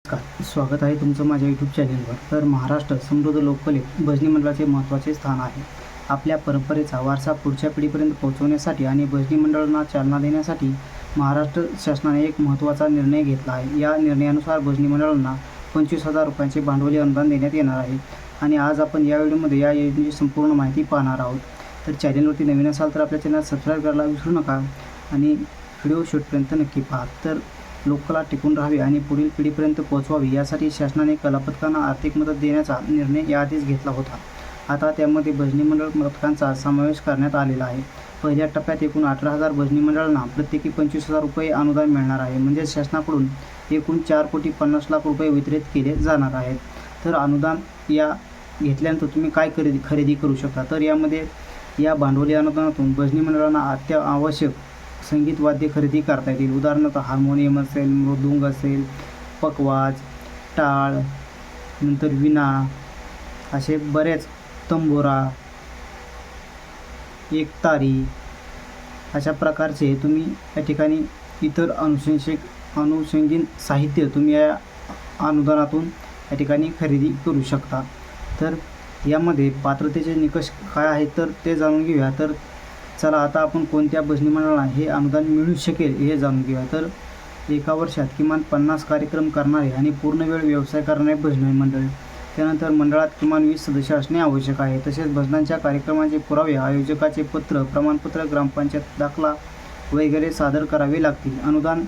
स्वागत आहे तुमचं माझ्या यूट्यूब चॅनलवर। तर महाराष्ट्र समृद्ध लोककलेत भजनी मंडळाचे महत्त्वाचे स्थान आहे। आपल्या परंपरेचा वारसा पुढच्या पिढीपर्यंत पोहोचवण्यासाठी आणि भजनी मंडळांना चालना देण्यासाठी महाराष्ट्र शासनाने एक महत्त्वाचा निर्णय घेतला आहे। या निर्णयानुसार भजनी मंडळांना 25,000 रुपयांचे भांडवली अनुदान देण्यात येणार आहे आणि आज आपण या व्हिडिओमध्ये या योजनेची संपूर्ण माहिती पाहणार आहोत। तर चॅनलवरती नवीन असाल तर आपल्या चॅनल सबस्क्राईब करायला विसरू नका आणि व्हिडिओ शेवटपर्यंत नक्की पहा। तर लोककला टिकून राहावी आणि पुढील पिढीपर्यंत पोहोचवावी यासाठी शासनाने कलापथकांना आर्थिक मदत देण्याचा निर्णय याआधीच घेतला होता। आता त्यामध्ये भजनी मंडळ पथकांचा समावेश करण्यात आलेला आहे। पहिल्या टप्प्यात एकूण 18,000 भजनी मंडळांना प्रत्येकी 25,000 रुपये अनुदान मिळणार आहे। म्हणजे शासनाकडून एकूण 4,50,00,000 रुपये वितरित केले जाणार आहेत। तर अनुदान या घेतल्यानंतर तुम्ही काय खरेदी करू शकता, तर यामध्ये या भांडवली अनुदानातून भजनी मंडळांना अत्यावश्यक संगीत वाद्य खरेदी करता येतील। उदाहरणार्थ हार्मोनियम असेल, मृदुंग असेल, पखवाज, टाळ, नंतर विणा, असे बरेच तंबोरा, एकतारी अशा प्रकारचे तुम्ही या ठिकाणी इतर अनुषंगिक साहित्य तुम्ही या अनुदानातून या ठिकाणी खरेदी करू शकता। तर यामध्ये पात्रतेचे निकष काय आहेत तर ते जाणून घेऊया। तर चला आता आपण कोणत्या भजनी मंडळाला हे अनुदान मिळू शकेल हे जाणून घेऊया। तर एका वर्षात किमान 50 कार्यक्रम करणारे आणि पूर्णवेळ व्यवसाय करणारे भजनी मंडळ, त्यानंतर मंडळात किमान 20 सदस्य असणे आवश्यक आहे। तसेच भजनांच्या कार्यक्रमाचे पुरावे, आयोजकाचे पत्र, प्रमाणपत्र, ग्रामपंचायत दाखला वगैरे सादर करावे लागतील। अनुदान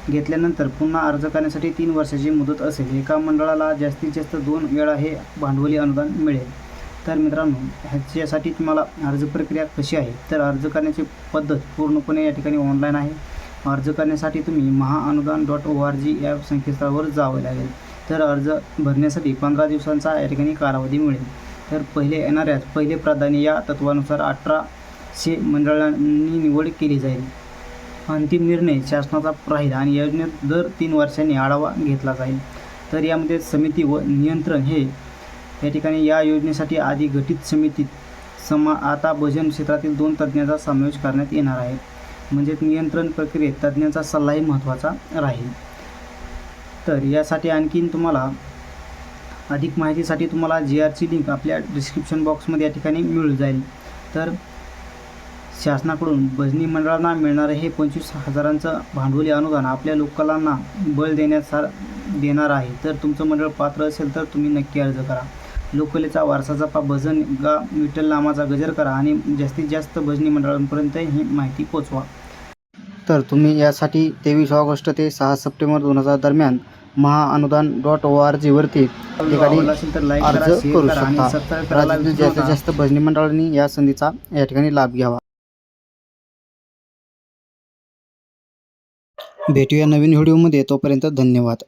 घेतल्यानंतर पुन्हा अर्ज करण्यासाठी 3 वर्षाची मुदत असेल। एका मंडळाला जास्तीत जास्त 2 वेळा हे भांडवली अनुदान मिळेल। तर मित्रांनो, ह्याच्यासाठी तुम्हाला अर्ज प्रक्रिया कशी आहे, तर अर्ज करण्याची पद्धत पूर्णपणे या ठिकाणी ऑनलाईन आहे। अर्ज करण्यासाठी तुम्ही महाअनुदान.org या संकेतस्थळावर जावे लागेल। तर अर्ज भरण्यासाठी 15 दिवसांचा या ठिकाणी कालावधी मिळेल। तर पहिले येणाऱ्यास पहिले प्राधान्य या तत्वानुसार 1800 मंडळांनी निवड केली जाईल। अंतिम निर्णय शासनाचा राहील आणि योजनेत दर 3 वर्षांनी आढावा घेतला जाईल। तर यामध्ये समिती व नियंत्रण हे या ठिकाणी या योजनेसाठी आधी गठीत समितीत आता भजन क्षेत्रातील 2 तज्ज्ञांचा समावेश करण्यात येणार आहे। म्हणजे नियंत्रण प्रक्रियेत तज्ज्ञांचा सल्लाही महत्त्वाचा राहील। तर यासाठी आणखीन तुम्हाला अधिक माहितीसाठी तुम्हाला GRची लिंक आपल्या डिस्क्रिप्शन बॉक्समध्ये या ठिकाणी मिळून जाईल। तर शासनाकडून भजनी मंडळांना मिळणारे हे 25,000चं भांडवली अनुदान आपल्या लोककलांना बळ देणार आहे। तर तुमचं मंडळ पात्र असेल तर तुम्ही नक्की अर्ज करा। लोककलेचा वारसा जपा, भजन गा, विठ्ठल नामाचा गजर करा आणि जास्तीत जास्त भजनी मंडळांपर्यंत ही माहिती पोचवा। तर तुम्ही यासाठी 23 ऑगस्ट ते 6 सप्टेंबर 2000 दरम्यान महाअनुदान.org वरती ठिकाणी अर्ज करू शकता। राज्यातील जास्तीत जास्त भजनी मंडळांनी या संधीचा या ठिकाणी लाभ घ्यावा। भेटूया नवीन व्हिडिओमध्ये, तोपर्यंत धन्यवाद।